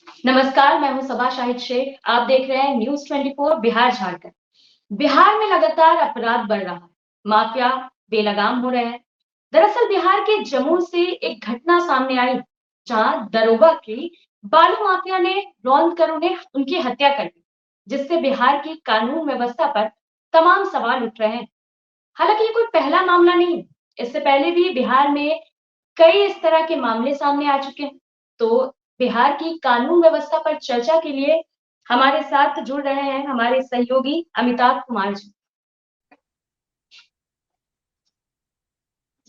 नमस्कार, मैं हूं सबा शाहिद शेख। आप देख रहे हैं न्यूज़ 24 बिहार झारखंड। बिहार में लगातार अपराध बढ़ रहा है, माफिया बेलगाम हो रहे हैं। दरअसल बिहार के जमुई से एक घटना सामने आई, जहां दरोगा की बालू माफिया ने रौंद कर उन्हें उनकी हत्या कर दी, जिससे बिहार की कानून व्यवस्था पर तमाम सवाल उठ रहे हैं। हालांकि ये कोई पहला मामला नहीं है, इससे पहले भी बिहार में कई इस तरह के मामले सामने आ चुके हैं। तो बिहार की कानून व्यवस्था पर चर्चा के लिए हमारे साथ जुड़ रहे हैं हमारे सहयोगी अमिताभ कुमार जी।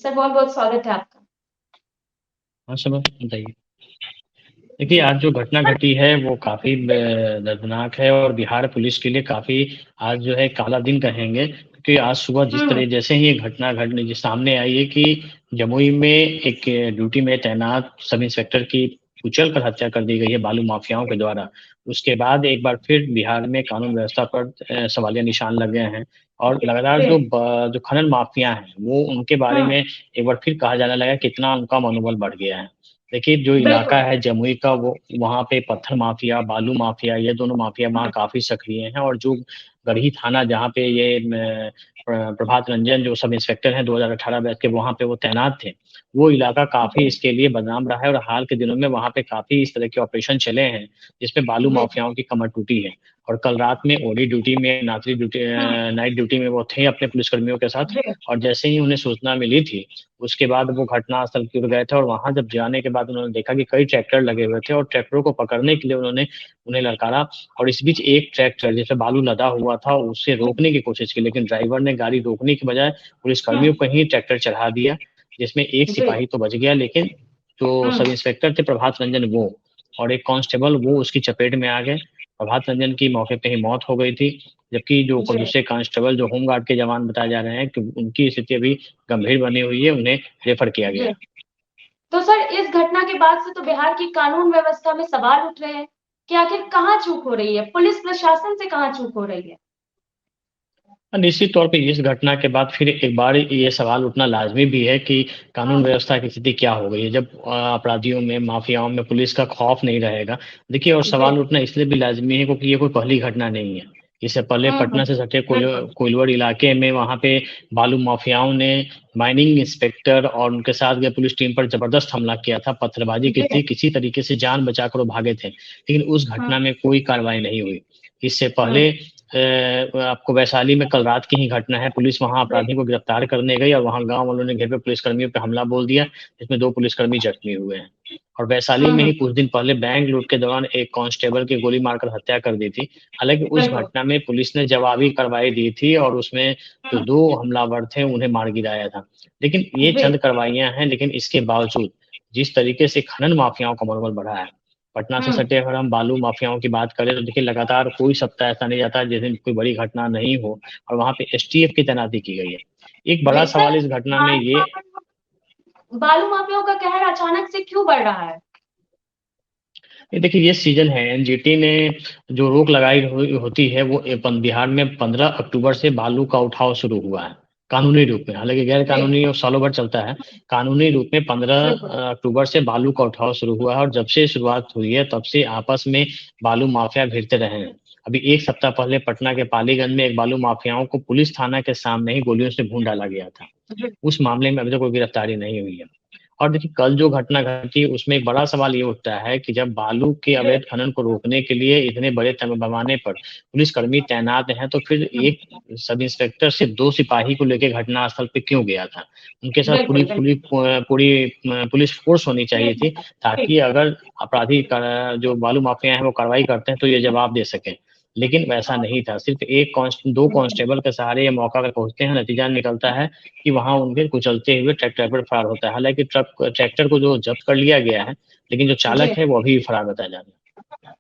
सर, बहुत बहुत स्वागत है आपका। हाँ सब बताइए। देखिए, आज जो घटना घटी है वो काफ़ी दर्दनाक है और बिहार पुलिस के लिए काफ़ी आज जो है काला दिन कहेंगे, क्योंकि आज सुबह जिस हम्म। तरह जैसे ही ये घटना घटने जो सामने आई है कि जमुई में एक ड्यूटी में तैनात सब इंस्पेक्टर की कुचल कर हत्या कर दी गई है बालू माफियाओं के द्वारा। उसके बाद एक बार फिर बिहार में कानून व्यवस्था पर सवालिया निशान लगे हैं और लगातार जी। जो खनन माफिया हैं वो उनके बारे हम्म। में एक बार फिर कहा जाने लगा कितना उनका मनोबल बढ़ गया है। देखिए, जो इलाका बिल्कुल। है जमुई का वो वहाँ पे पत्थर माफिया, बालू माफिया ये दोनों माफिया वहाँ काफ़ी सक्रिय हैं और जो गढ़ी थाना जहाँ पे ये प्रभात रंजन जो सब इंस्पेक्टर हैं 2018 बैच के वहाँ पे वो तैनात थे, वो इलाका काफ़ी जी। इसके लिए बदनाम रहा है और हाल के दिनों में वहाँ पे काफ़ी इस तरह के ऑपरेशन चले हैं, जिसमें बालू जी। माफियाओं की कमर टूटी है। और कल रात में ओडी ड्यूटी में, हम्म। नाइट ड्यूटी में वो थे अपने पुलिसकर्मियों के साथ जी। और जैसे ही उन्हें सूचना मिली थी, उसके बाद वो घटनास्थल की ओर गए थे और वहाँ जब जाने के बाद उन्होंने देखा कि कई ट्रैक्टर लगे हुए थे और ट्रैक्टरों को पकड़ने के लिए उन्होंने उन्हें ललकारा और इस बीच एक ट्रैक्टर जिसमें बालू लदा हुआ था, उसे रोकने की कोशिश की, लेकिन ड्राइवर ने गाड़ी रोकने की बजाय पुलिसकर्मियों हम्म। को ही ट्रैक्टर चढ़ा दिया, जिसमें एक जी। सिपाही तो बच गया, लेकिन जो सब हम्म। इंस्पेक्टर थे प्रभात रंजन वो और एक कांस्टेबल वो उसकी चपेट में आ गए। प्रभात रंजन की मौके पे ही मौत हो गई थी, जबकि जो जी। दूसरे कांस्टेबल जो होमगार्ड के जवान बताए जा रहे हैं कि उनकी स्थिति अभी गंभीर बनी हुई है, उन्हें रेफर किया गया जी। है। तो सर, इस घटना के बाद से तो बिहार की कानून व्यवस्था में सवाल उठ रहे हैं कि आखिर कहाँ चूक हो रही है, पुलिस प्रशासन से कहाँ चूक हो रही है। निश्चित तौर पे इस घटना के बाद फिर एक बार ये सवाल उठना लाज़मी भी है कि कानून हाँ। व्यवस्था की स्थिति क्या हो गई है जब अपराधियों में, माफियाओं में पुलिस का खौफ नहीं रहेगा। देखिए, और जी। सवाल उठना इसलिए भी लाज़मी है क्योंकि ये कोई पहली घटना नहीं है। इससे पहले पटना से सटे बिल्कुल। कोइलवर इलाके में वहाँ पे बालू माफियाओं ने माइनिंग इंस्पेक्टर और उनके साथ गए पुलिस टीम पर ज़बरदस्त हमला किया था, पत्थरबाजी की जी। थी, किसी तरीके से जान बचाकर वो भागे थे। लेकिन उस हुँ। घटना में कोई कार्रवाई नहीं हुई। इससे हुँ। पहले आपको वैशाली में कल रात की ही घटना है, पुलिस वहाँ जी। अपराधी को गिरफ्तार करने गई और वहाँ गाँव वालों ने घेर पे पुलिसकर्मियों पे हमला बोल दिया, जिसमें 2 पुलिसकर्मी जख्मी हुए हैं। और वैशाली हुँ, में हुँ। ही कुछ दिन पहले बैंक लूट के दौरान एक कांस्टेबल की गोली मारकर हत्या कर दी थी। हालाँकि उस बिल्कुल। घटना में पुलिस ने जवाबी कार्रवाई दी थी और उसमें जो हुँ। 2 हमलावर थे, उन्हें मार गिराया था। लेकिन ये जी। चंद कार्रवाइयाँ हैं, लेकिन इसके बावजूद जिस तरीके से खनन माफियाओं का मनोबल बढ़ा है, पटना से हुँ। सटे अगर हम बालू माफियाओं की बात करें तो देखिए लगातार कोई सप्ताह ऐसा नहीं जाता जिस दिन कोई बड़ी घटना नहीं हो और वहाँ पे एसटीएफ की तैनाती की गई है। एक बड़ा जी, सर, सवाल इस घटना में बालू ये बालू माफियाओं का कहर अचानक से क्यों बढ़ रहा है? देखिए, ये सीजन है, एनजीटी ने जो रोक लगाई होती है वो बिहार में 15 अक्टूबर से बालू का उठाव शुरू हुआ है कानूनी रूप में, हालांकि गैर जी। कानूनी और सालों भर चलता है। कानूनी रूप में 15 बिल्कुल। अक्टूबर से बालू का उठाव शुरू हुआ है और जब से शुरुआत हुई है तब से आपस में बालू माफिया भिड़ते रहे हैं। अभी एक सप्ताह पहले पटना के पालीगंज में एक बालू माफियाओं को पुलिस थाना के सामने ही गोलियों से भून डाला गया था। जी। उस मामले में अभी तक कोई गिरफ्तारी नहीं हुई है। और देखिए, कल जो घटना घटी उसमें एक बड़ा सवाल ये उठता है कि जब बालू के जी। अवैध खनन को रोकने के लिए इतने बड़े पैमाने पर पुलिसकर्मी तैनात हैं, तो फिर हुँ। एक सब इंस्पेक्टर सिर्फ 2 सिपाही को लेके घटनास्थल पे क्यों गया था? उनके साथ बिल्कुल, पूरी बिल्कुल। पुलिस फ़ोर्स होनी जी। चाहिए थी, जी। ताकि अगर अपराधी जो बालू माफिया हैं वो कार्रवाई करते हैं तो ये जवाब दे सकें। लेकिन वैसा नहीं था, सिर्फ 2 कांस्टेबल के सहारे ये मौका पे पहुँचते हैं, नतीजा निकलता है कि वहाँ उनके कुचलते हुए ट्रैक्टर पर फरार होता है। हालाँकि ट्रैक्टर को जो जब्त कर लिया गया है, लेकिन जो चालक जी। है वो अभी भी फरार बताया जा रहा है।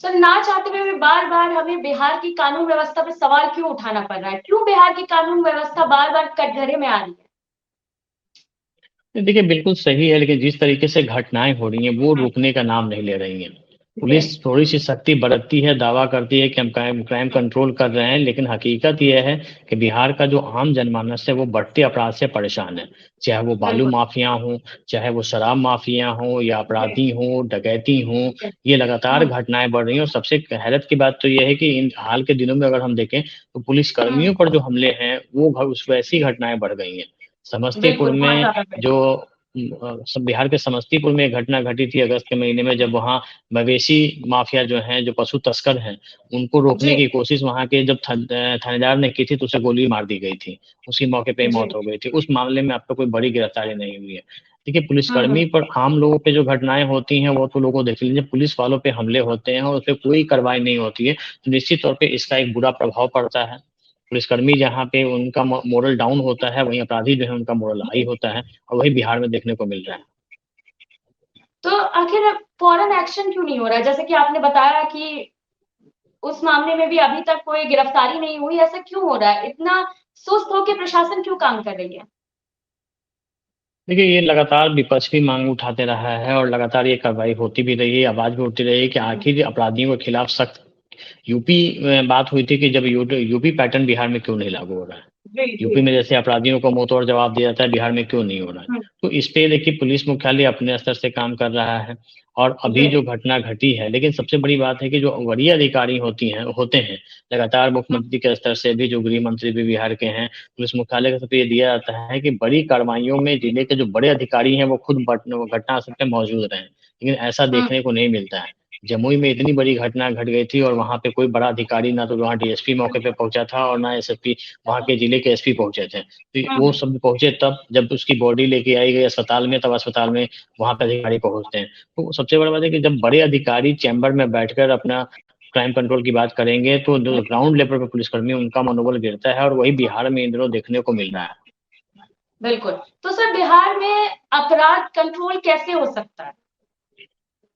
सर, ना चाहते हुए भी बार-बार हमें बिहार की कानून व्यवस्था पे सवाल क्यों उठाना पड़ रहा है? क्यों बिहार की कानून व्यवस्था बार-बार कटघरे में आ रही है? देखिए, बिल्कुल सही है, लेकिन जिस तरीके से घटनाएँ हो रही हैं, वो रुकने का नाम नहीं ले रही हैं। पुलिस थोड़ी सी सख्ती बरतती है, दावा करती है कि हम क्राइम कंट्रोल कर रहे हैं, लेकिन हकीकत यह है कि बिहार का जो आम जनमानस है वो बढ़ते अपराध से परेशान है। चाहे वो बालू बिल्कुल। माफिया हो, चाहे वो शराब माफिया हो या जी, अपराधी हो, डकैती हो, जी। ये लगातार हुँ, घटनाएं बढ़ रही हैं। और सबसे हैरत की बात तो ये है कि इन हाल के दिनों में अगर हम देखें तो पुलिस हुँ। कर्मियों पर जो हमले हैं वो उस वैसी घटनाएं बढ़ गई हैं। समस्तीपुर बिल्कुल, बहुत में ज़्यादा बढ़ जो सब बिहार के समस्तीपुर में एक घटना घटी थी अगस्त के महीने में, जब वहाँ मवेशी माफिया जो हैं, जो पशु तस्कर हैं, उनको रोकने जी, की कोशिश वहाँ के जब थानेदार ने की थी तो उसे गोली मार दी गई थी। उसकी मौके पे ही जी। मौत हो गई थी। उस मामले में अब तक कोई बड़ी गिरफ्तारी नहीं हुई है। देखिए, हुँ, पुलिसकर्मी हुँ। पर आम लोगों पे जो घटनाएँ होती हैं वो तो लोगों को देख लीजिए, पुलिस वालों पे हमले होते हैं और उसपे कोई कार्रवाई नहीं होती है, तो निश्चित तौर पे इसका एक बुरा प्रभाव पड़ता है। पुलिसकर्मी जहाँ पे उनका मोरल डाउन होता है, वहीं अपराधी जो है उनका मोरल हाई होता है, और वही बिहार में देखने को मिल रहा है। तो आखिर फ़ौरन एक्शन क्यों नहीं हो रहा है? जैसे कि आपने बताया कि उस मामले में भी अभी तक कोई गिरफ्तारी नहीं हुई, ऐसा क्यों हो रहा है? इतना सुस्त होके प्रशासन क्यों काम कर रही है? देखिए, ये लगातार विपक्ष भी मांग उठाते रहा है और लगातार ये कार्रवाई होती भी रही है, आवाज़ भी उठती रही है कि हुँ, आखिर अपराधियों के खिलाफ सख्त यूपी बात हुई थी कि जब यूपी पैटर्न बिहार में क्यों नहीं लागू हो रहा है? जी, यूपी जी। में जैसे अपराधियों को मुँह तोड़ जवाब दिया जाता है, बिहार में क्यों नहीं हो रहा है? हुँ, तो इस पे देखिए पुलिस मुख्यालय अपने स्तर से काम कर रहा है और अभी जी। जो घटना घटी है, लेकिन सबसे बड़ी बात है कि जो वरीय अधिकारी होते हैं, लगातार हुँ, मुख्यमंत्री के स्तर से भी, जो गृह मंत्री भी बिहार के हैं, पुलिस मुख्यालय के स्तर पे ये दिया जाता है कि बड़ी कार्रवाइयों में जिले के जो बड़े अधिकारी हैं, वो खुद घटनास्थल पे मौजूद रहें। लेकिन ऐसा हुँ, देखने को नहीं मिलता है। जमुई में इतनी बड़ी घटना घट गई थी और वहाँ पे कोई बड़ा अधिकारी ना तो वहाँ डीएसपी मौके पे पहुँचा था और ना एसएसपी, वहाँ के जिले के एसपी पहुँचे थे। तो हुँ, वो हुँ। सब पहुँचे तब जब उसकी बॉडी लेके आई गई अस्पताल में, तब अस्पताल में वहाँ पे अधिकारी पहुँचते हैं। तो सबसे बड़ी बात है कि जब बड़े अधिकारी चैम्बर में बैठकर अपना क्राइम कंट्रोल की बात करेंगे तो जो ग्राउंड लेवल पे पुलिसकर्मी उनका मनोबल गिरता है और वही बिहार में इन दिनों देखने को मिल रहा है। बिल्कुल। तो सर बिहार में अपराध कंट्रोल कैसे हो सकता है?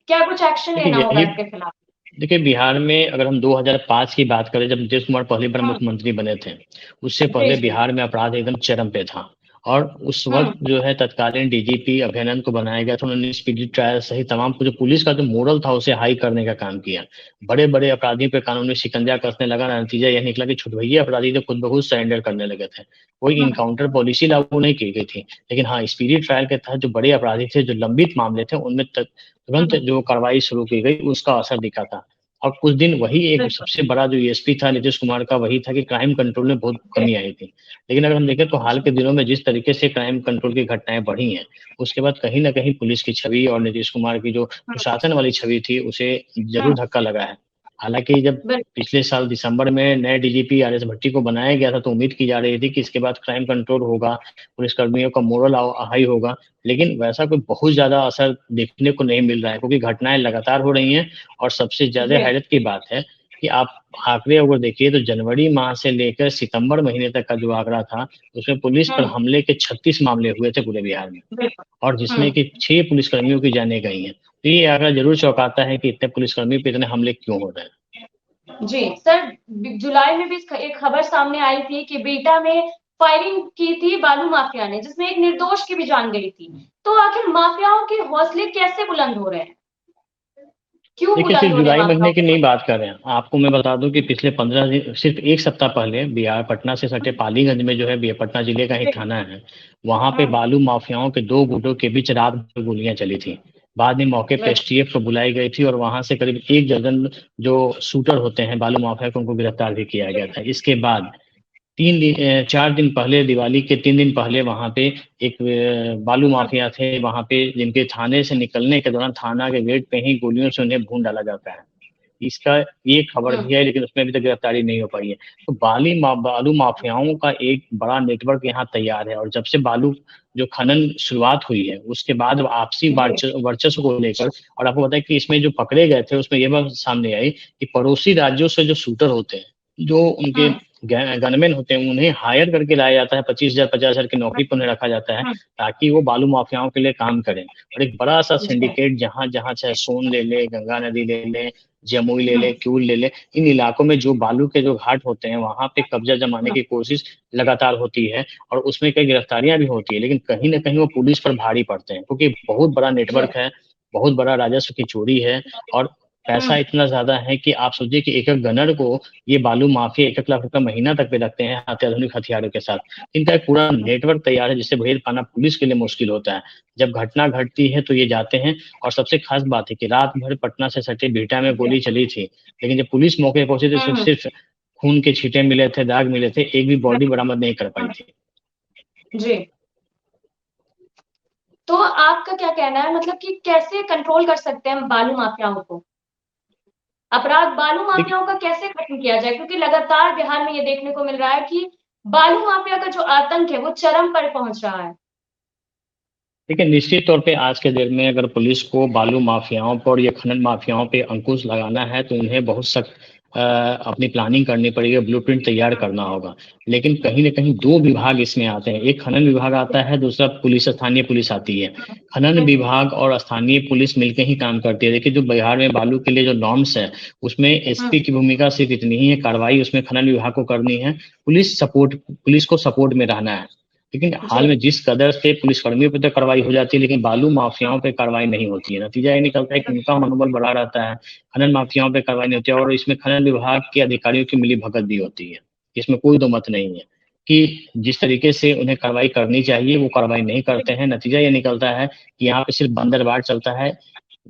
क्या कुछ एक्शन देखिए लेना होगा यही इसके खिलाफ? देखिए, बिहार में अगर हम 2005 की बात करें, जब नीतीश कुमार पहली बार हुँ, मुख्यमंत्री बने थे, उससे जी, पहले जी। बिहार में अपराध एकदम चरम पे था। और उस हुँ, वक़्त जो है तत्कालीन डीजीपी अभयानंद को बनाया गया था। उन्होंने स्पीडी ट्रायल सहित तमाम जो पुलिस का जो मोरल था उसे हाई करने का काम किया। बड़े-बड़े अपराधियों पे कानूनी शिकंजा कसने लगा, नतीजा यह निकला कि छुटभइये अपराधी तो खुद ब खुद सरेंडर करने लगे थे। कोई हुँ, एनकाउंटर पॉलिसी लागू नहीं की गई थी। लेकिन हाँ, स्पीडी ट्रायल के तहत जो बड़े अपराधी थे, जो लंबित मामले थे, उनमें तुरंत हुँ, जो कार्रवाई शुरू की गई, उसका असर दिखा था। और कुछ दिन वही एक बिल्कुल। सबसे बड़ा जो ईएसपी था नीतीश कुमार का, वही था कि क्राइम कंट्रोल में बहुत जी, कमी आई थी। लेकिन अगर हम देखें तो हाल जी। के दिनों में जिस तरीके से क्राइम कंट्रोल की घटनाएँ बढ़ी हैं, उसके बाद कहीं न कहीं पुलिस की छवि और नीतीश कुमार की जो हुँ, प्रशासन वाली छवि थी, उसे हुँ, ज़रूर धक्का लगा है। हालाँकि जब बिल पिछले साल दिसंबर में नए डीजीपी आरएस भट्टी को बनाया गया था, तो उम्मीद की जा रही थी कि इसके बाद क्राइम कंट्रोल होगा, पुलिसकर्मियों का मोरल हाई होगा, लेकिन वैसा कोई बहुत ज़्यादा असर देखने को नहीं मिल रहा है, क्योंकि घटनाएँ लगातार हो रही हैं। और सबसे ज़्यादा जी, हैरत की बात है कि आप आंकड़े अगर देखिए तो जनवरी माह से लेकर सितंबर महीने तक का जो आंकड़ा था, उसमें पुलिस पर हुँ, हमले के 36 मामले हुए थे पूरे बिहार में, बिल्कुल। और हुँ, जिसमें कि 6 पुलिसकर्मियों की जानें गई हैं। तो ये आंकड़ा ज़रूर चौंकाता है कि इतने पुलिसकर्मी पे इतने हमले क्यों हो रहे हैं। जी, सर जुलाई में भी एक खबर सामने आई थी कि बिहटा में फायरिंग की थी बालू माफिया ने, जिसमें एक निर्दोष की भी जान गई थी। तो आखिर माफियाओं के हौसले कैसे बुलंद हो रहे हैं? क्यों देखिए, बुलंद सिर्फ हो रहे हैं जुलाई महीने माफियाओं की के नहीं हौसले? बात कर रहे हैं। आपको मैं बता दूँ कि पिछले 15 दिन, सिर्फ 1 सप्ताह पहले बिहार पटना से सटे पालीगंज में जो है पटना जिले का ही जी, थाना है, वहाँ पे हुँ, बालू माफियाओं के 2 गुटों के बीच रात भर गोलियाँ चली थी। बाद में मौके पे बिल्कुल। एसटीएफ को बुलाई गई थी और वहाँ से करीब 1 दर्जन जो शूटर होते हैं बालू माफिया को, उनको गिरफ्तार भी किया गया था। इसके बाद 4 दिन पहले, दिवाली के 3 दिन पहले वहाँ पे एक बालू हुँ, माफिया थे वहाँ पे, जिनके थाने से निकलने के दौरान थाना के गेट पे ही गोलियों से उन्हें भून डाला जाता है। इसका ये खबर हुँ, भी है, लेकिन उसमें अभी तक गिरफ्तारी नहीं हो पाई है। तो बालू माफियाओं का एक बड़ा नेटवर्क यहाँ तैयार है, और जब से बालू जो खनन शुरुआत हुई है, उसके बाद आपसी जी, वर्चस्व को लेकर, और आपको पता है कि इसमें जो पकड़े गए थे, उसमें ये बात सामने आई कि पड़ोसी राज्यों से जो शूटर होते हैं, जो उनके हुँ, गनमैन होते हैं, उन्हें हायर करके लाया जाता है, 25,000 50,000 की हुँ, नौकरी पर उन्हें रखा जाता है, हुँ, ताकि वो बालू माफियाओं के लिए काम करें। और एक बड़ा-सा जी, सिंडिकेट जहाँ-जहाँ चाहे सोन ले लें, गंगा नदी ले लें, जमुई ले हुँ, लें, किऊल ले लें, इन इलाकों में जो बालू के जो घाट होते हैं, वहाँ पे कब्ज़ा जमाने हुँ, की कोशिश लगातार होती है, और उसमें कई गिरफ्तारियाँ भी होती हैं, लेकिन कहीं न कहीं वो पुलिस पर भारी पड़ते हैं, क्योंकि बहुत बड़ा जी, नेटवर्क है, बहुत बड़ा राजस्व की चोरी है, और पैसा इतना ज़्यादा है कि आप सोचिए कि एक-एक गनर को ये बालू माफिया 1-1 लाख रुपए महीना तक पे रखते हैं अत्याधुनिक हथियारों के साथ। इनका एक पूरा नेटवर्क तैयार है जिसे भेद पाना पुलिस के लिए मुश्किल होता है। जब घटना घटती है तो ये जाते हैं और सबसे ख़ास बात है कि रात भर पटना से सटे बिहटा में गोली चली थी, लेकिन जब पुलिस मौके पे पहुँची तो हुँ, हुँ। सिर्फ़ खून के छींटे मिले थे, दाग मिले थे, एक भी बॉडी बरामद नहीं कर पाई थी। जी। तो आपका क्या कहना है मतलब कि कैसे कंट्रोल कर सकते हैं हम बालू माफियाओं को? अपराध बालू देखिए माफियाओं का कैसे खत्म किया जाए? क्योंकि लगातार बिहार में ये देखने को मिल रहा है कि बालू माफिया का जो आतंक है वो चरम पर पहुँच रहा है। देखिए, निश्चित तौर पे आज के दिन में अगर पुलिस को बालू माफियाओं पर या खनन माफियाओं पे अंकुश लगाना है, तो उन्हें बहुत सख्त अपनी प्लानिंग करनी पड़ेगी, ब्लूप्रिंट तैयार करना होगा। लेकिन कहीं न कहीं 2 विभाग इसमें आते हैं, एक खनन विभाग आता है, दूसरा पुलिस स्थानीय पुलिस आती है। खनन बिल्कुल। विभाग और स्थानीय पुलिस मिलके ही काम करती है। देखिए, जो बिहार में बालू के लिए जो नॉर्म्स है, उसमें हुँ, एसपी की भूमिका सिर्फ़ इतनी ही है, कार्रवाई उसमें खनन विभाग को करनी है, पुलिस को सपोर्ट में रहना है। लेकिन हाल जी, में जिस कदर से पुलिसकर्मियों पे तो कार्रवाई हो जाती है, लेकिन बालू माफियाओं पे कार्रवाई नहीं होती है। नतीजा ये निकलता है कि उनका मनोबल बढ़ा रहता है, खनन माफियाओं पे कार्रवाई नहीं होती है और इसमें खनन विभाग के अधिकारियों की मिलीभगत भी होती है। इसमें कोई दो मत नहीं है कि जिस तरीके से उन्हें कार्रवाई करनी चाहिए, वो कार्रवाई नहीं करते हैं। नतीजा ये निकलता है कि यहाँ पे सिर्फ़ बंदरबांट चलता है।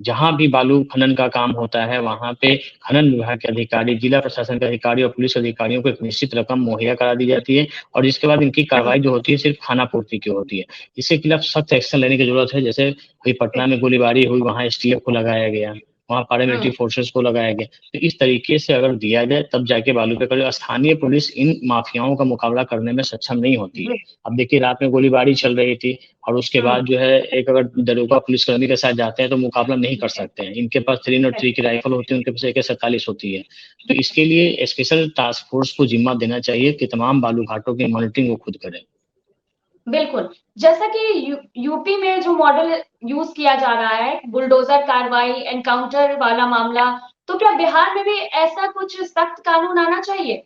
जहाँ भी बालू खनन का काम होता है, वहाँ पे खनन विभाग के अधिकारी, जिला प्रशासन के अधिकारी और पुलिस अधिकारियों को एक निश्चित रकम मुहैया करा दी जाती है और इसके बाद इनकी कार्रवाई जो होती है सिर्फ़ खानापूर्ति की होती है। इसके खिलाफ सख्त एक्शन लेने की ज़रूरत है, जैसे अभी पटना में गोलीबारी हुई, वहाँ एसटीएफ को लगाया गया, वहाँ पैरामिलिट्री हुँ, फोर्सेस को लगाया गया। तो इस तरीके से अगर दिया जाए तब जाके बालू पे कड़ी स्थानीय पुलिस इन माफियाओं का मुकाबला करने में सक्षम नहीं होती है। जी, अब देखिए रात में गोलीबारी चल रही थी और उसके हुँ, बाद जो है एक अगर दरोगा पुलिसकर्मी के साथ जाते हैं तो मुकाबला नहीं कर सकते हैं। इनके पास 3 और 3 की राइफल होती है, उनके पास AK-47 होती है। तो इसके लिए स्पेशल टास्क फोर्स को ज़िम्मा देना चाहिए कि तमाम बालू घाटों की मॉनिटरिंग वो खुद करें। बिल्कुल। जैसा कि यूपी में जो मॉडल यूज़ किया जा रहा है, बुलडोज़र कार्रवाई, एनकाउंटर वाला मामला, तो क्या बिहार में भी ऐसा कुछ सख्त कानून आना चाहिए?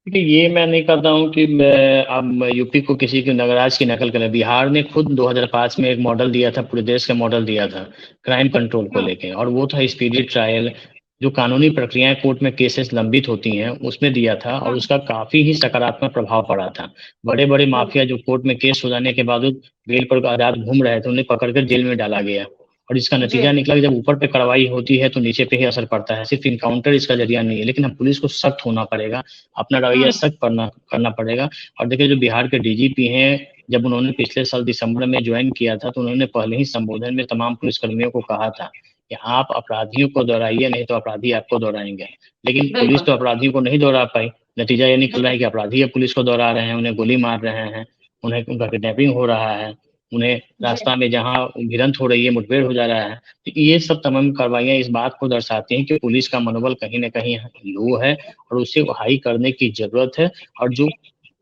देखिए, ये मैं नहीं करता हूँ कि मैं अब यूपी को किसी के नगराज की नकल करें। बिहार ने खुद 2005 में एक मॉडल दिया था, पूरे देश का मॉडल दिया था, क्राइम कंट्रोल को हुँ, लेके और वो था स्पीडी ट्रायल, जो कानूनी प्रक्रियाएँ कोर्ट में केसेस लंबित होती हैं, उसमें दिया था और हुँ, उसका काफ़ी ही सकारात्मक प्रभाव पड़ा था। बड़े-बड़े बिल्कुल, माफिया जो कोर्ट में केस हो जाने के बावजूद बेल पर आज़ाद घूम रहे थे, उन्हें पकड़ कर जेल में डाला गया और इसका जी, नतीजा निकला कि जब ऊपर पे कार्रवाई होती है, तो नीचे पे ही असर पड़ता है। सिर्फ़ एनकाउंटर इसका ज़रिया नहीं है, लेकिन अब पुलिस को सख्त होना पड़ेगा। अपना रवैया हुँ, सख्त करना करना पड़ेगा और देखिए जो बिहार के डीजीपी हैं, जब उन्होंने पिछले साल दिसंबर में जॉइन किया था, तो उन्होंने पहले ही संबोधन में तमाम पुलिसकर्मियों को कहा था कि आप अपराधियों को दोहराइए, नहीं तो अपराधी आपको दोहराएँगे। लेकिन पुलिस बिल्कुल, तो अपराधियों को नहीं दोहरा पाई। नतीजा ये निकल जी, रहा है कि अपराधी अब पुलिस को दोहरा रहे हैं, उन्हें गोली मार रहे हैं, उन्हें उनका किडनैपिंग हो रहा है, उन्हें जी, रास्ता में जहाँ भिड़ंत हो रही है, मुठभेड़ हो जा रहा है। तो ये सब तमाम कार्रवाइयाँ इस बात को दर्शाती हैं कि पुलिस का मनोबल कहीं न कहीं लो है और उसे हाई करने की ज़रूरत है और जो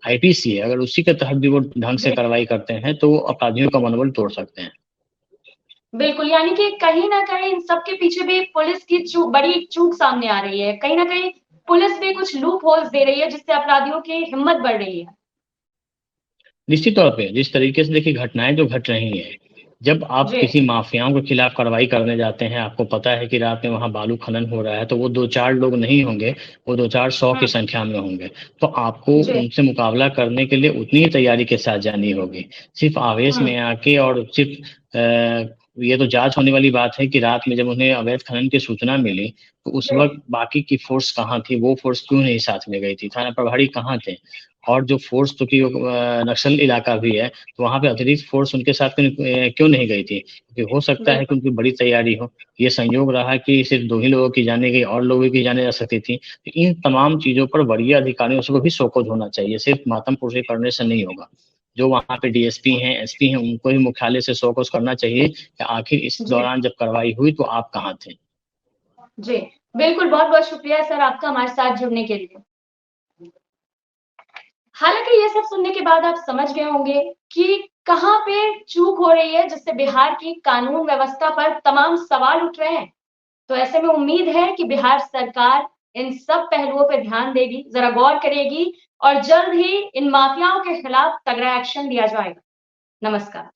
आईपीसी है, अगर उसी के तहत भी वो ढंग से जी। कार्रवाई करते हैं, तो अपराधियों का मनोबल तोड़ सकते हैं। बिल्कुल, यानी कि कहीं न कहीं इन सब के पीछे भी पुलिस की बड़ी चूक सामने आ रही है। कहीं न कहीं पुलिस भी कुछ लूप होल्स दे रही है जिससे अपराधियों की हिम्मत बढ़ रही है। निश्चित तौर पे जिस तरीके से देखिए घटनाएँ जो घट रही हैं, जब आप जी, किसी माफियाओं के खिलाफ कार्रवाई करने जाते हैं, आपको पता है कि रात में वहाँ बालू खनन हो रहा है, तो वो 2-4 लोग नहीं होंगे, वो 2-4 100 की हुँ, संख्या में होंगे। तो आपको जी, उनसे मुकाबला करने के लिए उतनी ही तैयारी के साथ जानी होगी। सिर्फ़ आवेश हुँ, में आके और सिर्फ़ ये तो जाँच होने वाली बात है कि रात में जब उन्हें अवैध खनन की सूचना मिली, तो उस जी, वक़्त बाकी की फ़ोर्स कहाँ थी? वो फ़ोर्स क्यों नहीं साथ में गई थी? थाना प्रभारी कहाँ थे? और जो फ़ोर्स चूँकि नक्सल इलाका भी है, तो वहाँ पे अतिरिक्त फ़ोर्स उनके साथ क्यों नहीं गई थी? क्योंकि हो सकता है कि बिल्कुल, उनकी बड़ी तैयारी हो। ये संयोग रहा कि सिर्फ़ 2 ही लोगों की जाने गई और लोगों की जाने जा सकती थी। तो इन तमाम चीज़ों पर वरीय अधिकारियों से को भी शोकोज होना चाहिए, सिर्फ़ मातम-पुरशी करने से नहीं होगा। जो वहाँ पे डीएसपी हैं, एसपी हैं, उनको ही मुख्यालय से शोकोज करना चाहिए कि आखिर इस जी, दौरान जब कार्रवाई हुई तो आप कहाँ थे? जी। बिल्कुल, बहुत-बहुत शुक्रिया सर आपका हमारे साथ जुड़ने के लिए। हालाँकि ये सब सुनने के बाद आप समझ गए होंगे कि कहाँ पे चूक हो रही है जिससे बिहार की कानून व्यवस्था पर तमाम सवाल उठ रहे हैं। तो ऐसे में उम्मीद है कि बिहार सरकार इन सब पहलुओं पे ध्यान देगी, ज़रा गौर करेगी और जल्द ही इन माफियाओं के खिलाफ तगड़ा एक्शन लिया जाएगा। नमस्कार।